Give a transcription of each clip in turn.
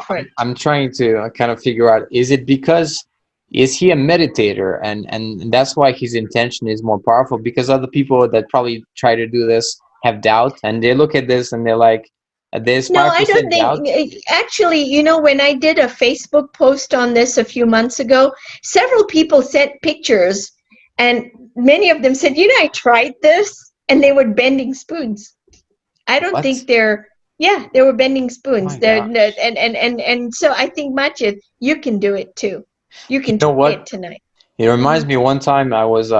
different. I'm trying to kind of figure out, is it because, is he a meditator, and that's why his intention is more powerful? Because other people that probably try to do this have doubt, and they look at this and they're like, there's No, I don't 5% doubt. think, actually, you know, when I did a Facebook post on this a few months ago, several people sent pictures, and many of them said, you know, I tried this, and they were bending spoons. I don't What? think they were bending Oh spoons. my They're, gosh. and so I think, Majid, you can do it too. You You can know try it what? tonight. It reminds Mhm. me, one time I was at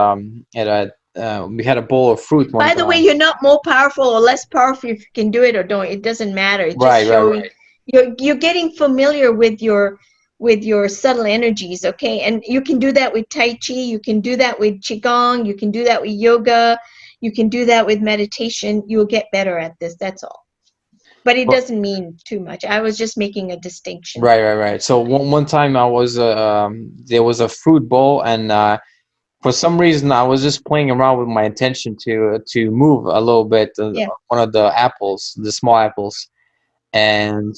a we had a bowl of fruit one By the way, time. you're not more powerful or less powerful if you can do it or don't. It doesn't matter. It's just Right, right, showing right. you're getting familiar with your subtle energies, okay? And you can do that with Tai Chi, you can do that with Qigong, you can do that with yoga, you can do that with meditation. You'll get better at this, that's all. But it But doesn't mean too much. I was just making a distinction. right, right, right. So one time I was there was a fruit bowl, and for some reason I was just playing around with my intention to move a little bit, Yeah. one of the apples, the small apples, and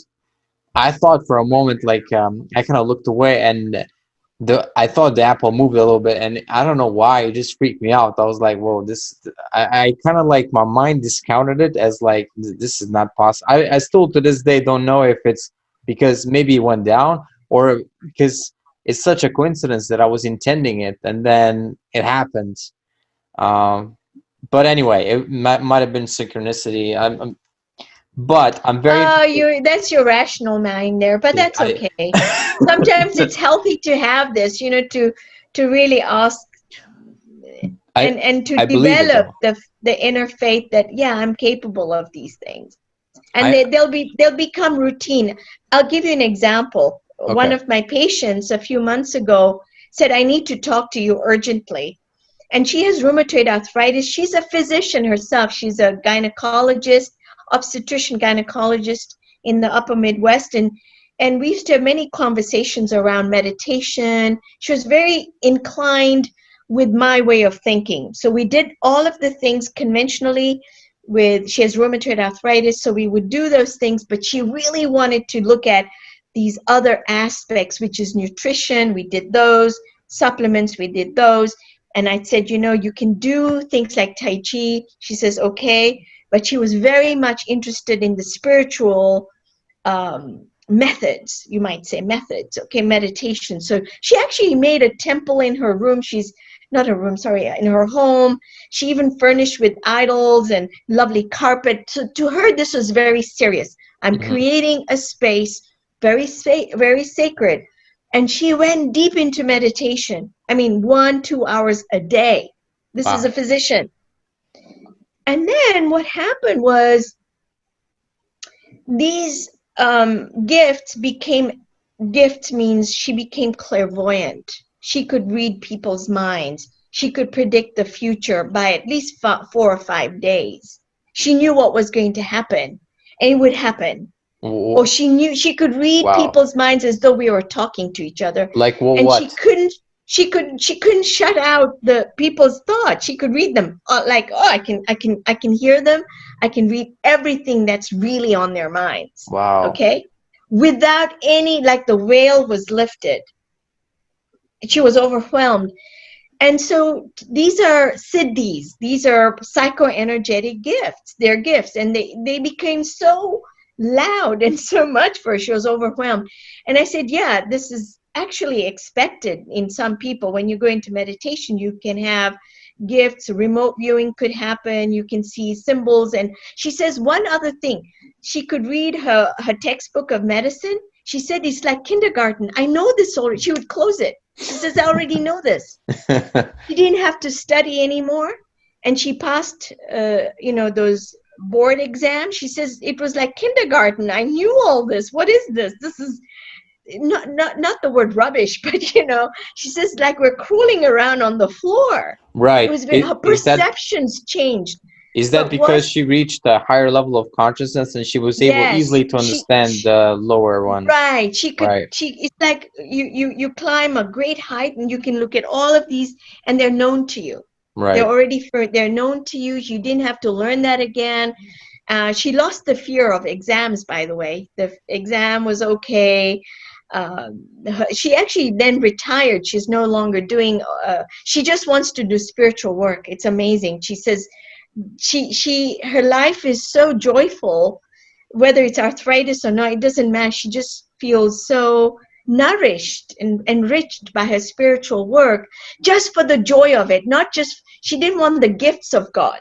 I thought for a moment, like, I kind of looked away, and I thought the apple moved a little bit, and I don't know why, it just freaked me out. I was like, whoa, this, I kind of, like, my mind discounted it as like, this is not possible. I still to this day don't know if it's because maybe it went down, or because it's such a coincidence that I was intending it and then it happened. Um, but anyway, it might have been synchronicity. But I'm very interested. That's your rational mind there, but that's I, okay. Sometimes it's healthy to have this, you know, to really ask I and to I believe it develop though. the inner faith that, yeah, I'm capable of these things, and I they'll become routine. I'll give you an example. One Okay. of my patients a few months ago said, I need to talk to you urgently, and she has rheumatoid arthritis. She's a physician herself. She's a gynecologist, obstetrician gynecologist in the upper Midwest, and we used to have many conversations around meditation. She was very inclined with my way of thinking. So we did all of the things conventionally. She has rheumatoid arthritis, so we would do those things, but she really wanted to look at these other aspects, which is nutrition. We did those. Supplements, we did those. And I said, you know, you can do things like Tai Chi. She says, okay. But she was very much interested in the spiritual methods, you might say methods, okay, meditation. So she actually made a temple in her room. She's not her room, sorry, in her home. She even furnished with idols and lovely carpet. So to her, this was very serious. I'm Mhm. creating a space very sacred. And she went deep into meditation. I mean, 1-2 hours a day. This is Wow. a physician. And then what happened was these gifts means she became clairvoyant. She could read people's minds. She could predict the future by at least 4 or 5 days. She knew what was going to happen, and it would happen. Or she knew she could read Wow. people's minds as though we were talking to each other, Like and what? she couldn't shut out the people's thoughts. She could read them, like, oh, I can hear them. I can read everything that's really on their minds, Wow. okay, without any, like, the veil was lifted. She was overwhelmed. And so these are siddhis, these are psychoenergetic gifts. They're gifts, and they became so loud and so much for her. She was overwhelmed. And I said, yeah, this is actually expected in some people. When you go into meditation, you can have gifts. Remote viewing could happen. You can see symbols. And she says one other thing. She could read her textbook of medicine. She said, it's like kindergarten. I know this already. She would close it. She says, I already know this. She didn't have to study anymore, and she passed those board exams. She says it was like kindergarten. I knew all this. What is this? This is not the word rubbish, but she says, like, we're crawling around on the floor. It Right. was her perceptions changed. Is that But because what? she reached a higher level of consciousness and she was able Yes, easily to understand the lower one? right. Right. It's like you climb a great height and you can look at all of these, and they're known to you. Right. They're known to you. You didn't have to learn that again. She lost the fear of exams, by the way. The exam was okay. She actually then retired. She's no longer doing, she just wants to do spiritual work. It's amazing. She says her life is so joyful, whether it's arthritis or not, it doesn't matter. She just feels so nourished and enriched by her spiritual work just for the joy of it. Not just, she didn't want the gifts of God.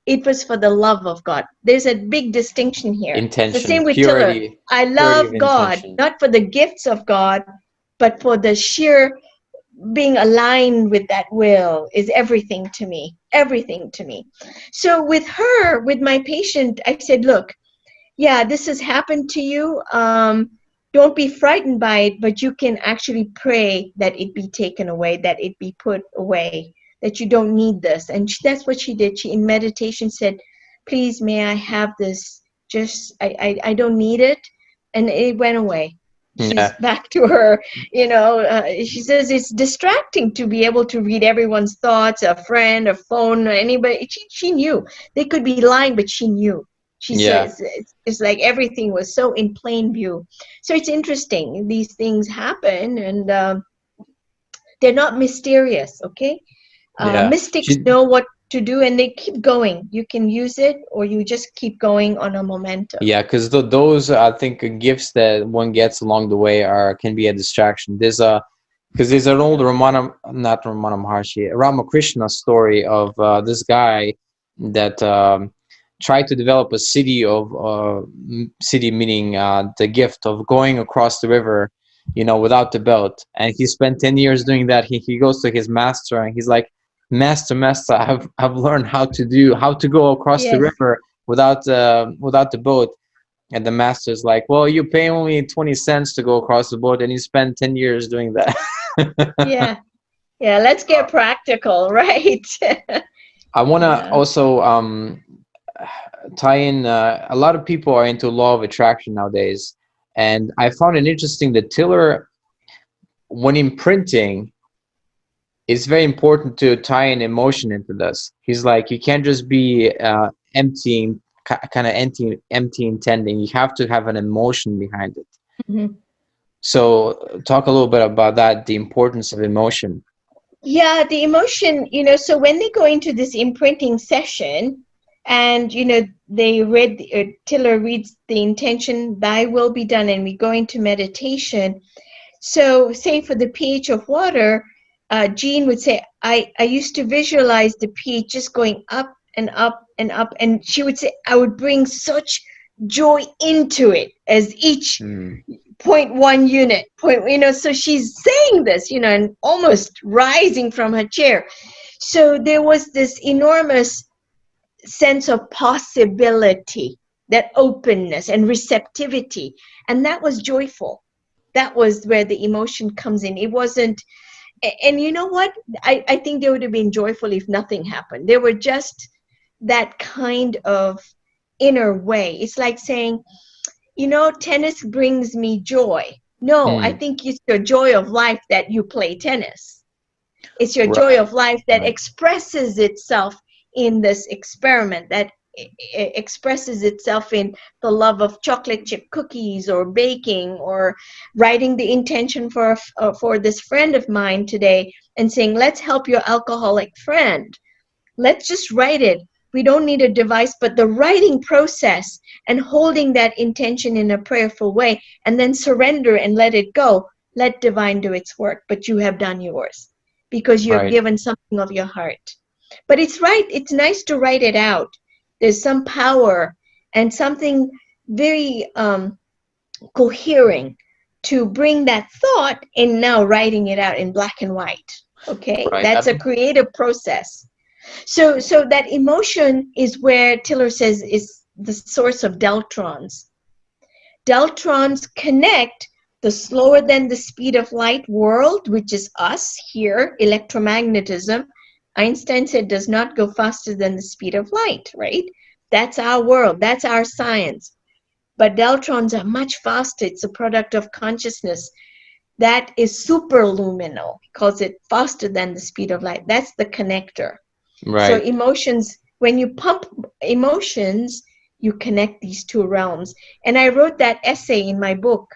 It was for the love of God. There's a big distinction here. The Intention, same with Tiller. purity, I purity of love God, intention. not for the gifts of God, but for the sheer being aligned with that will is everything to me. Everything to me. So with her, with my patient, I said, look, yeah, this has happened to you. Don't be frightened by it, but you can actually pray that it be taken away, that it be put away, that you don't need this. And that's what she did. She, in meditation, said, please, may I have this? Just, I don't need it. And it went away. She's Yeah, back to her, she says it's distracting to be able to read everyone's thoughts, a friend, a phone, anybody. She knew. They could be lying, but she knew. She yeah, says it's like everything was so in plain view. So it's interesting. These things happen, and they're not mysterious, okay? yeah. Mystics know what to do, and they keep going. You can use it, or you just keep going on a momentum. Yeah, because those I think gifts that one gets along the way can be a distraction. There's an old not Ramana Maharshi, Ramakrishna story of this guy that tried to develop a city meaning the gift of going across the river, without the belt, and he spent 10 years doing that. He goes to his master and he's like, master, I've learned how to go across the Yes. river without the boat. And the master's like, well, you pay only 20 cents to go across the boat, and you spend 10 years doing that. Yeah. Yeah. Let's get practical, right? I want to Yeah. also tie in, a lot of people are into law of attraction nowadays. And I found it interesting that Tiller, when imprinting, it's very important to tie an emotion into this. He's like, you can't just be emptying, kind of empty intending. You have to have an emotion behind it. Mhm. So talk a little bit about that, the importance of emotion. Yeah, the emotion, so when they go into this imprinting session and, they read, Tiller reads the intention, thy will be done, and we go into meditation. So say for the pH of water, Jean would say, I used to visualize the pH just going up and up and up. And she would say, I would bring such joy into it as each Mm, 0.1 unit point, so she's saying this, and almost rising from her chair. So there was this enormous sense of possibility, that openness and receptivity, and that was joyful. That was where the emotion comes in. It wasn't, and you know what, I think they would have been joyful if nothing happened. They were just that kind of inner way. It's like saying, tennis brings me joy. No, I mm, think it's your joy of life that you play tennis. It's your joy right, of life that right, expresses itself in this experiment, that expresses itself in the love of chocolate chip cookies or baking or writing the intention for this friend of mine today and saying, let's help your alcoholic friend. Let's just write it. We don't need a device, but the writing process and holding that intention in a prayerful way, and then surrender and let it go. Let divine do its work, but you have done yours because you have right, given something of your heart. But it's right. It's nice to write it out. There's some power and something very cohering to bring that thought in, now writing it out in black and white. Okay, right. that's a creative process. So that emotion is where Tiller says is the source of deltrons. Deltrons connect the slower than the speed of light world, which is us here, electromagnetism. Einstein said does not go faster than the speed of light, right? That's our world. That's our science. But deltrons are much faster. It's a product of consciousness that is superluminal. He calls it faster than the speed of light. That's the connector. So Right. emotions, when you pump emotions, you connect these two realms. And I wrote that essay in my book,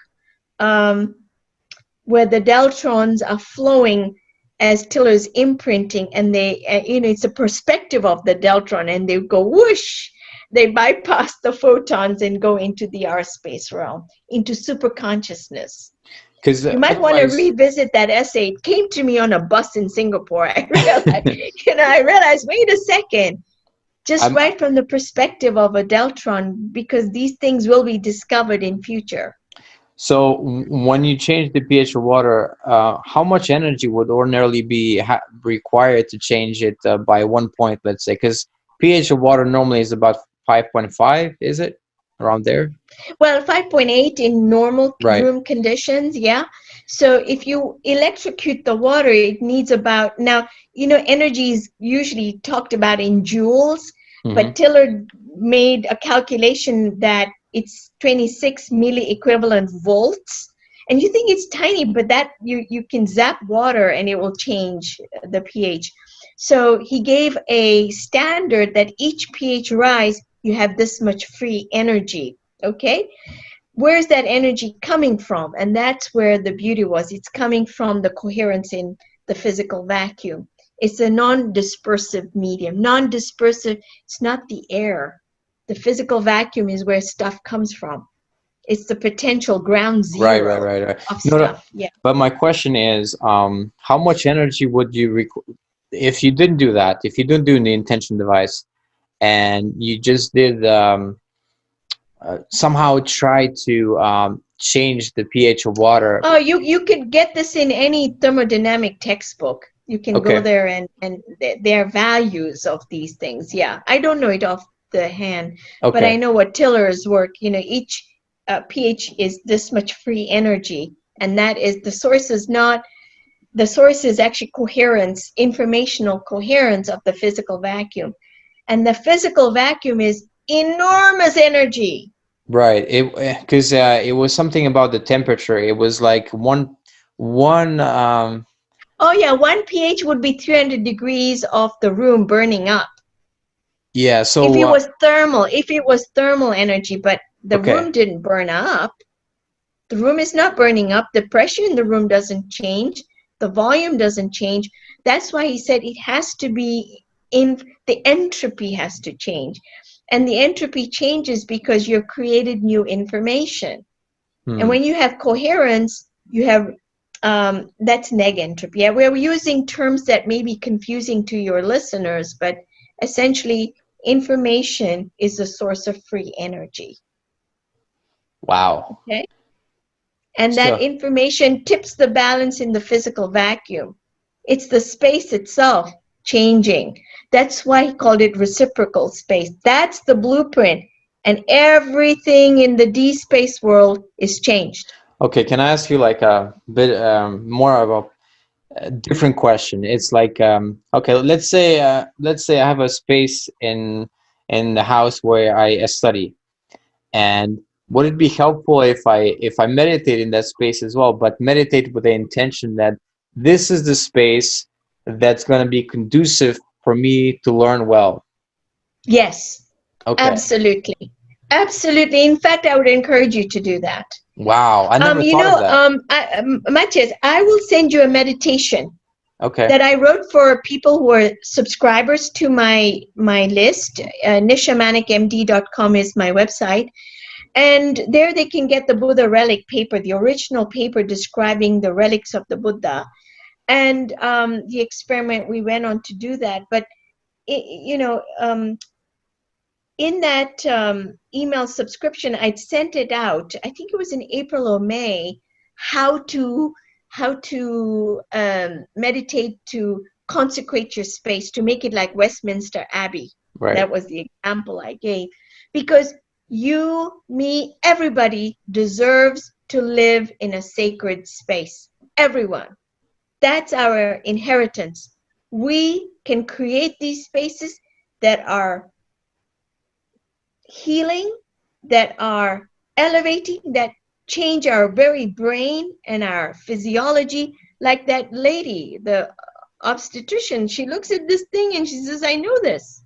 where the deltrons are flowing as Tiller's imprinting, and they, it's a perspective of the deltron, and they go whoosh, they bypass the photons and go into the R space realm, into super consciousness. Because You might want to otherwise, revisit that essay. It came to me on a bus in Singapore. I realized, wait a second, just I'm right from the perspective of a deltron, because these things will be discovered in future. so when you change the pH of water, how much energy would ordinarily be required to change it by 1 point, let's say? Because pH of water normally is about 5.5, is it? Around there? Well, 5.8 in normal Right. room conditions, yeah. So if you electrocute the water, it needs about, now, energy is usually talked about in joules, Mm-hmm. but Tiller made a calculation that it's 26 milli equivalent volts. And you think it's tiny, but that you can zap water and it will change the pH. So he gave a standard that each pH rise, you have this much free energy. Okay, where's that energy coming from? And that's where the beauty was. It's coming from the coherence in the physical vacuum. It's a non-dispersive medium. Non-dispersive, it's not the air. The physical vacuum is where stuff comes from. It's the potential ground Right, zero right. of No, no, stuff. Yeah. but my question is, how much energy would you if you didn't do that, if you didn't do the intention device, and you just did somehow try to change the pH of water? Oh, you could get this in any thermodynamic textbook. You can go Okay, there and their values of these things. Yeah, I don't know it off the hand, but I okay, know what Tiller's work. Each pH is this much free energy, and that is the source is not the source is actually coherence, informational coherence of the physical vacuum, and the physical vacuum is enormous energy. right. Because it was something about the temperature. It was like one. Oh yeah, one pH would be 300 degrees of the room burning up. Yeah. If So it was thermal energy, but the okay, room didn't burn up. The room is not burning up. The pressure in the room doesn't change. The volume doesn't change. That's why he said it has to be in the entropy has to change. And the entropy changes because you've created new information. And hmm. when you have coherence, you have that's neg entropy. Yeah, we're using terms that may be confusing to your listeners, but essentially, information is a source of free energy. Wow. Okay, and that So information tips the balance in the physical vacuum. It's the space itself changing. That's why he called it reciprocal space. That's the blueprint, and everything in the D space world is changed. okay, can I ask you like a bit more of a different question? It's like okay, let's say I have a space in the house where I study, and would it be helpful if I meditate in that space as well, but meditate with the intention that this is the space that's going to be conducive for me to learn well? Yes, Okay. absolutely. Absolutely. In fact, I would encourage you to do that. Wow, I never thought of that. Matthias, I will send you a meditation Okay. that I wrote for people who are subscribers to my list. Nishamanekmd.com is my website. And there they can get the Buddha relic paper, the original paper describing the relics of the Buddha. And the experiment, we went on to do that. But, in that email subscription, I'd sent it out. I think it was in April or May. How to meditate to consecrate your space, to make it like Westminster Abbey. Right. That was the example I gave, because you, me, everybody deserves to live in a sacred space. Everyone. That's our inheritance. We can create these spaces that are healing, that are elevating, that change our very brain and our physiology. Like that lady, the obstetrician, she looks at this thing and she says, I know this.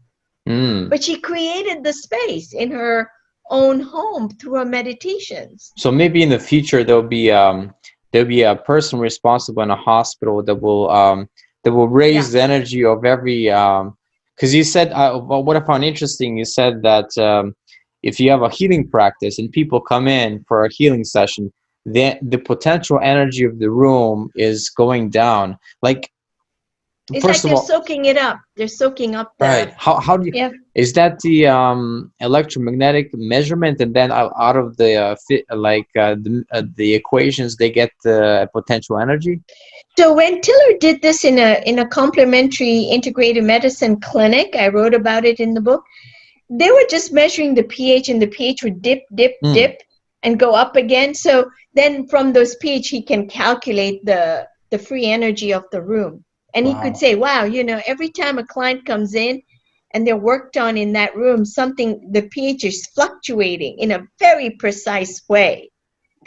Mm. But she created the space in her own home through her meditations. So maybe in the future there'll be a person responsible in a hospital that will Yeah. raise the energy of every because you said well, what I found interesting, you said that if you have a healing practice and people come in for a healing session, the potential energy of the room is going down. Like, It's first like of they're all, soaking it up. They're soaking up right? the, How do you, yeah. is that the electromagnetic measurement, and then out of the the equations they get the potential energy? So when Tiller did this in a complementary integrated medicine clinic, I wrote about it in the book. They were just measuring the pH, and the pH would dip, dip, Hmm. dip, and go up again. So then from those pH, he can calculate the free energy of the room. And he could Wow. say, wow, every time a client comes in and they're worked on in that room, the pH is fluctuating in a very precise way.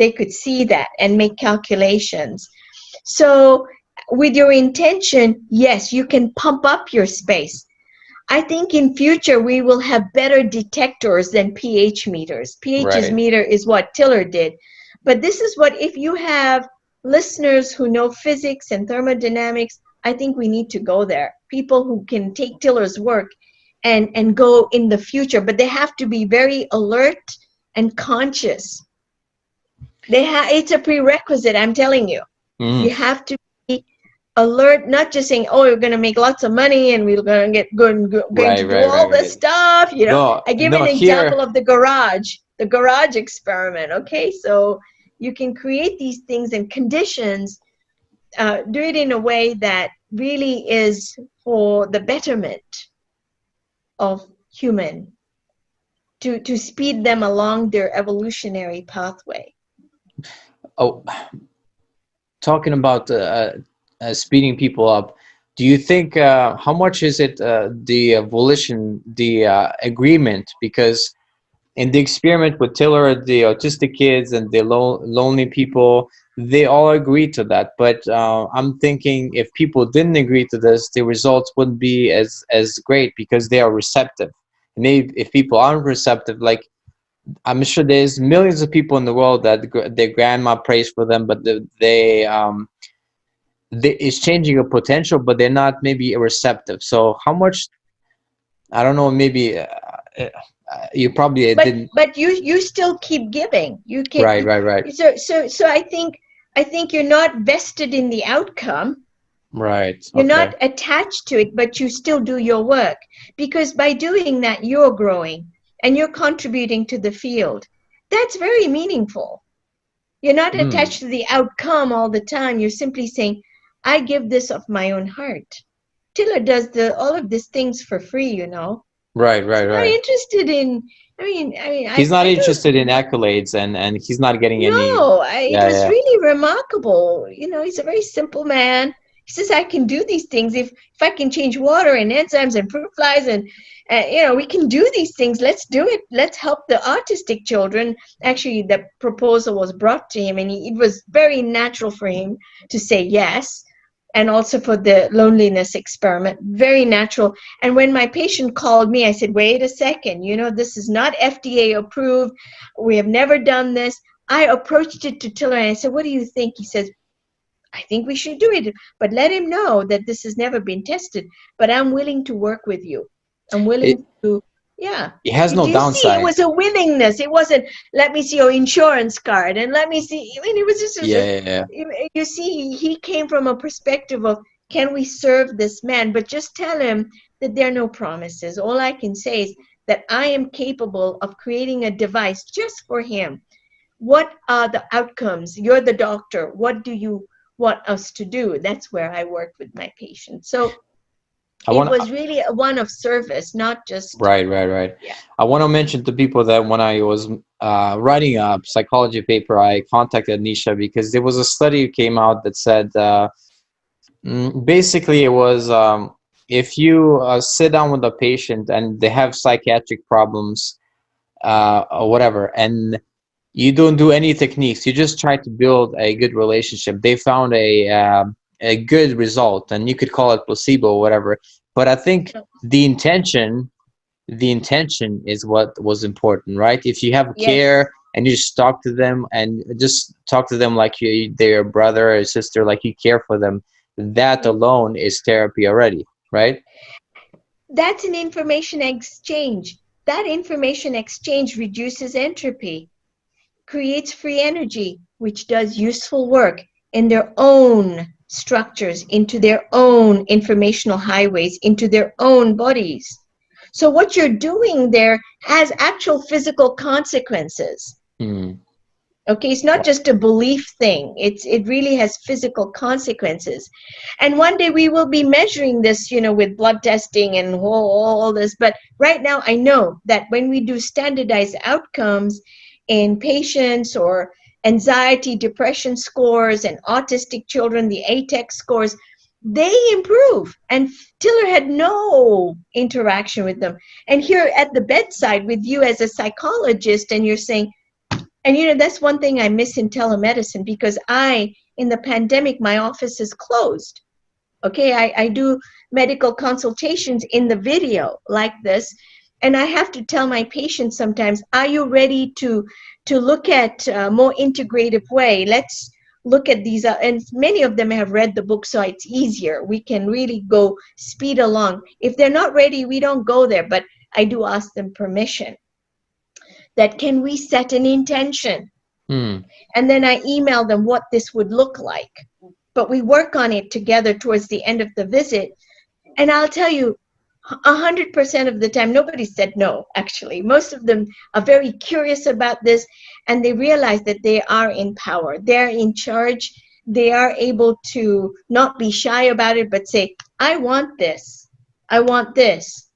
They could see that and make calculations. So with your intention, yes, you can pump up your space. I think in future we will have better detectors than pH meters. pH Right. meter is what Tiller did. But this is what, if you have listeners who know physics and thermodynamics, I think we need to go there. People who can take Tiller's work and go in the future, but they have to be very alert and conscious. It's a prerequisite, I'm telling you. Mm. You have to be alert, not just saying, oh, we're going to make lots of money and we're going to going Right, to do right, right, all this right. stuff. No, I give no, an example here. of the garage experiment. Okay, so you can create these things and conditions, do it in a way that really is for the betterment of human, to speed them along their evolutionary pathway. Oh, talking about speeding people up, do you think how much is it the volition, the agreement? Because in the experiment with Tiller, the autistic kids and the lonely people, they all agreed to that. But I'm thinking if people didn't agree to this, the results wouldn't be as great because they are receptive. Maybe if people aren't receptive, like I'm sure there's millions of people in the world that their grandma prays for them, but they is changing a potential, but they're not maybe receptive. So how much? I don't know. Maybe uh, you probably but didn't. but you still keep giving. You can. Right, right, right, So I think you're not vested in the outcome. right. You're Okay. not attached to it, but you still do your work, because by doing that you're growing and you're contributing to the field. That's very meaningful. You're not Hmm. attached to the outcome all the time. You're simply saying, I give this of my own heart. Tiller does all of these things for free. Right, He's right, not right. interested in. I mean, He's not I do. interested in accolades, and he's not getting any. No, it Yeah, was yeah. really remarkable. He's a very simple man. He says, I can do these things. If I can change water and enzymes and fruit flies, and we can do these things. Let's do it. Let's help the autistic children. Actually, the proposal was brought to him, and it was very natural for him to say yes. And also for the loneliness experiment, very natural. And when my patient called me, I said, wait a second, this is not FDA approved. We have never done this. I approached it to Tiller and I said, what do you think? He says, I think we should do it, but let him know that this has never been tested. But I'm willing to work with you. I'm It willing to, yeah. it has no Do you see? It downside. was a willingness. It wasn't, let me see your insurance card and let me see. I mean, it was Yeah, yeah, yeah. you see, he came from a perspective of, can we serve this man? But just tell him that there are no promises. All I can say is that I am capable of creating a device just for him. What are the outcomes? You're the doctor. What do you want us to do? That's where I work with my patients. So I it want. was really a one of service, not just, Right, right, right. yeah. I want to mention to people that when I was writing a psychology paper, I contacted Nisha because there was a study came out that said basically it was if you sit down with a patient and they have psychiatric problems or whatever, and you don't do any techniques, you just try to build a good relationship. They found a good result, and you could call it placebo or whatever. But I think the intention the intention is what was important, right? If you have Yes. care and you just talk to them and just talk to them like they're brother or sister, like you care for them, that alone is therapy already, right? That's an information exchange. That information exchange reduces entropy, creates free energy, which does useful work in their own structures, into their own informational highways, into their own bodies. So what you're doing there has actual physical consequences. Hmm. Okay, it's not just a belief thing. It really has physical consequences. And one day we will be measuring this, with blood testing and all this. But right now I know that when we do standardized outcomes in patients or anxiety, depression scores and autistic children, the ATEC scores, they improve. And Tiller had no interaction with them. And here at the bedside with you as a psychologist, and you're saying, and that's one thing I miss in telemedicine, because in the pandemic, my office is closed. Okay, I do medical consultations in the video like this, and I have to tell my patients sometimes, are you ready to look at a more integrative way? Let's look at these, and many of them have read the book, so it's easier. We can really go speed along. If they're not ready, we don't go there, but I do ask them permission. That can we set an intention? Hmm. And then I email them what this would look like. But we work on it together towards the end of the visit. And I'll tell you, 100% of the time, nobody said no, actually. Most of them are very curious about this, and they realize that they are in power. They're in charge. They are able to not be shy about it, but say, I want this. I want this.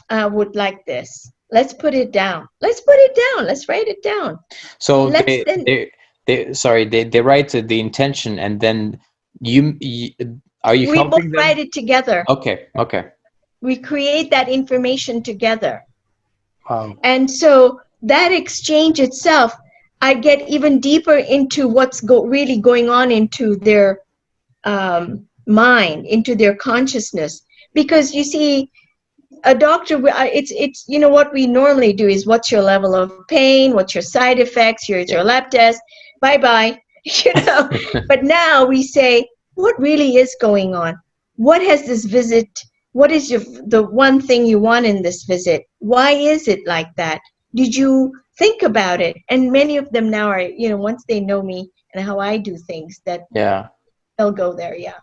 I would like this. Let's put it down. Let's put it down. Let's write it down. So And let's then they write the intention, and then you are you we both helping write them? it together. Okay, okay. We create that information together. Wow. And so that exchange itself, I get even deeper into what's really going on into their mind, into their consciousness. Because you see, a doctor, it's what we normally do is, what's your level of pain, what's your side effects, here's Yeah. your lab test, bye you know but now we say, what really is going on? What has this visit, what is the one thing you want in this visit? Why is it like that? Did you think about it? And many of them now are, once they know me and how I do things, that Yeah. they'll go there. Yeah.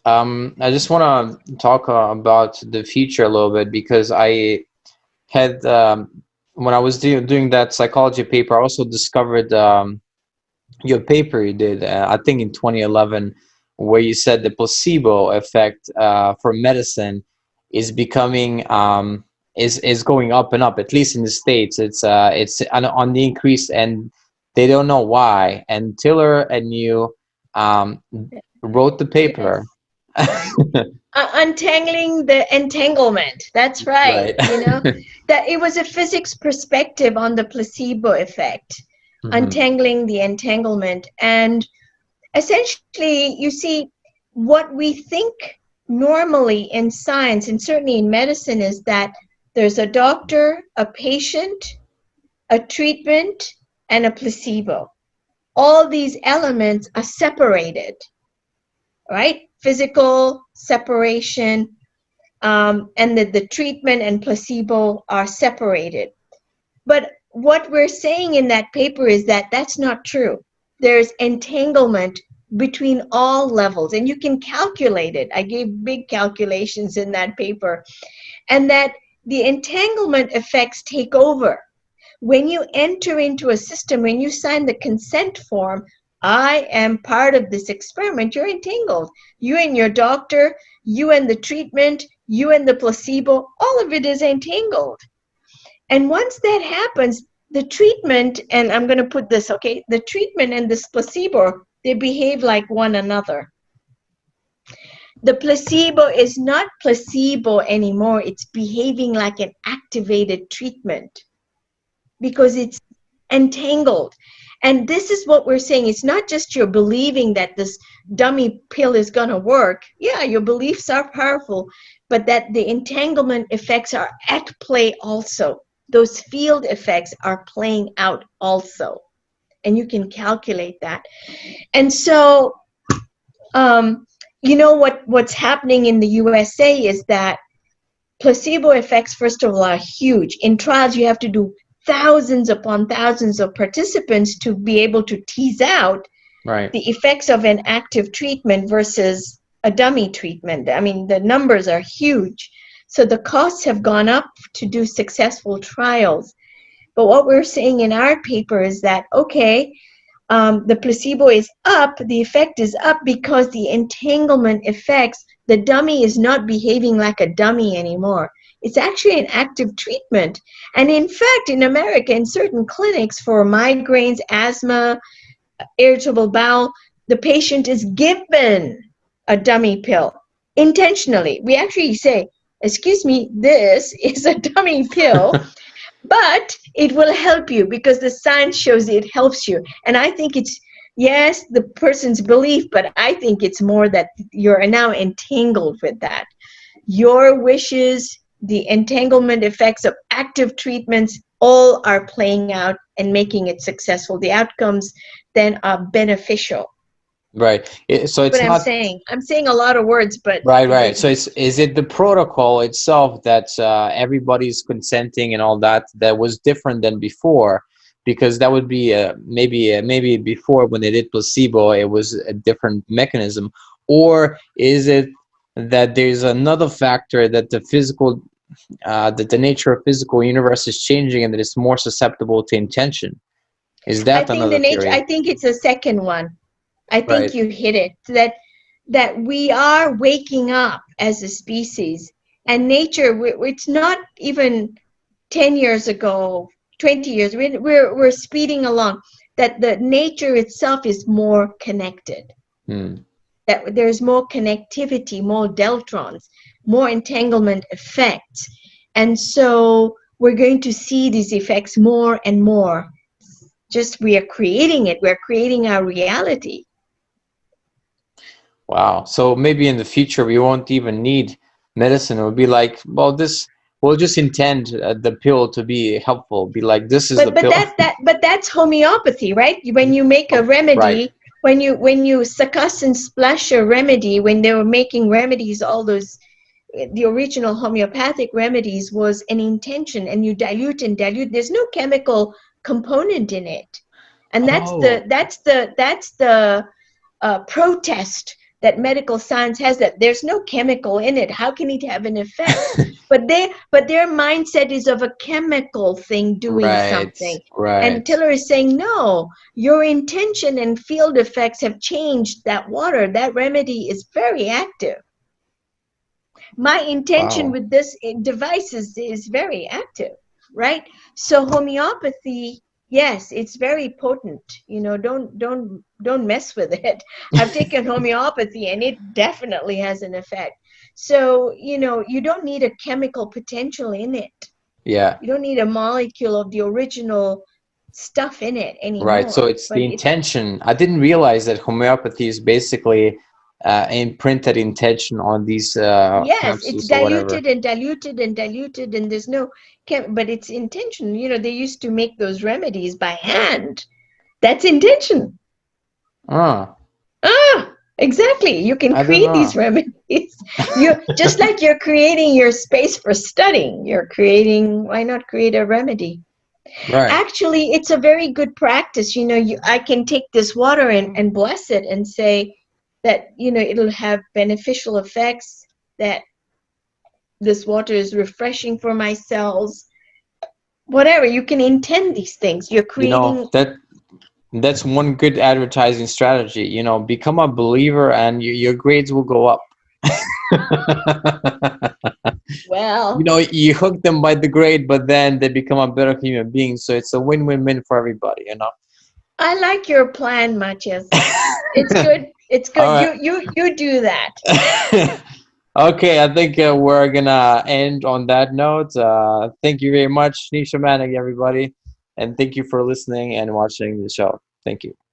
I just want to talk about the future a little bit, because I had when I was doing that psychology paper, I also discovered your paper you did, I think in 2011, where you said the placebo effect for medicine is becoming is going up and up. At least in the States, it's on the increase, and they don't know why. And Tiller and you wrote the paper. Yes. Untangling the entanglement. That's right. Right. That it was a physics perspective on the placebo effect, Hmm. untangling the entanglement. And essentially, you see, what we think normally in science, and certainly in medicine, is that there's a doctor, a patient, a treatment, and a placebo. All these elements are separated, right? Physical separation, and that the treatment and placebo are separated. But what we're saying in that paper is that that's not true. There's entanglement between all levels, and you can calculate it. I gave big calculations in that paper, and that the entanglement effects take over. When you enter into a system, when you sign the consent form, I am part of this experiment, you're entangled. You and your doctor, you and the treatment, you and the placebo, all of it is entangled. And once that happens, the treatment, and I'm going to put this, okay, the treatment and this placebo, they behave like one another. The placebo is not placebo anymore. It's behaving like an activated treatment, because it's entangled. And this is what we're saying. It's not just you're believing that this dummy pill is going to work. Yeah, your beliefs are powerful, but that the entanglement effects are at play also. Those field effects are playing out also. And you can calculate that. And so, what's happening in the USA is that placebo effects, first of all, are huge. In trials, you have to do thousands upon thousands of participants to be able to tease out the effects of an active treatment versus a dummy treatment. I mean, the numbers are huge. So the costs have gone up to do successful trials. But what we're saying in our paper is that, okay, the placebo is up, the effect is up because the entanglement effects, the dummy is not behaving like a dummy anymore. It's actually an active treatment. And in fact, in America, in certain clinics for migraines, asthma, irritable bowel, the patient is given a dummy pill intentionally. We actually say, excuse me, this is a dummy pill. But it will help you because the science shows it helps you. And I think it's, yes, the person's belief, but I think it's more that you're now entangled with that. Your wishes, the entanglement effects of active treatments, all are playing out and making it successful. The outcomes then are beneficial. Right. So That's it's what I'm not saying. I'm saying a lot of words, but right. So is it the protocol itself that everybody's consenting and all that was different than before? Because that would be maybe before when they did placebo, it was a different mechanism. Or is it that there's another factor that that the nature of physical universe is changing and that it's more susceptible to intention? Is that another I theory? think it's a second one. I think Right. you hit it. That we are waking up as a species, and nature. It's not even 10 years ago, 20 years. We're speeding along. That the nature itself is more connected. Hmm. That there's more connectivity, more deltrons, more entanglement effects, and so we're going to see these effects more and more. Just we are creating it. We're creating our reality. Wow. So maybe in the future we won't even need medicine. It would be like, well, we'll just intend the pill to be helpful. Be like, this is the But pill. but that's homeopathy, right? When you make a Right. remedy, when you succuss and splash a remedy, when they were making remedies, all those, the original homeopathic remedies was an intention, and you dilute and dilute. There's no chemical component in it, and Oh, that's the protest that medical science has, that there's no chemical in it. How can it have an effect? But their mindset is of a chemical thing doing right, something. And right. Tiller is saying, no, your intention and field effects have changed that water. That remedy is very active. My intention Wow. with this device is very active, right? So homeopathy, yes, it's very potent. Don't mess with it. I've taken homeopathy and it definitely has an effect. So, you don't need a chemical potential in it. Yeah, You don't need a molecule of the original stuff in it right. So anymore. it's But the it's, intention. I didn't realize that homeopathy is basically imprinted intention on these yes, it's capsules or whatever. diluted and diluted and diluted, and there's no but it's intention. They used to make those remedies by hand. That's intention. Ah, Exactly. You can I don't create these know. remedies. You just like you're creating your space for studying. You're creating. Why not create a remedy? Right. Actually, it's a very good practice. I can take this water and bless it and say that it'll have beneficial effects. That this water is refreshing for my cells. Whatever, you can intend these things. You're You know, creating. that's one good advertising strategy. Become a believer and your grades will go up. Well, You hook them by the grade, but then they become a better human being. So it's a win-win-win for everybody. I like your plan, Matthias. It's good. It's All good. right. You do that. Okay, I think we're gonna end on that note. Thank you very much, nishamanek, everybody, and thank you for listening and watching the show. Thank you.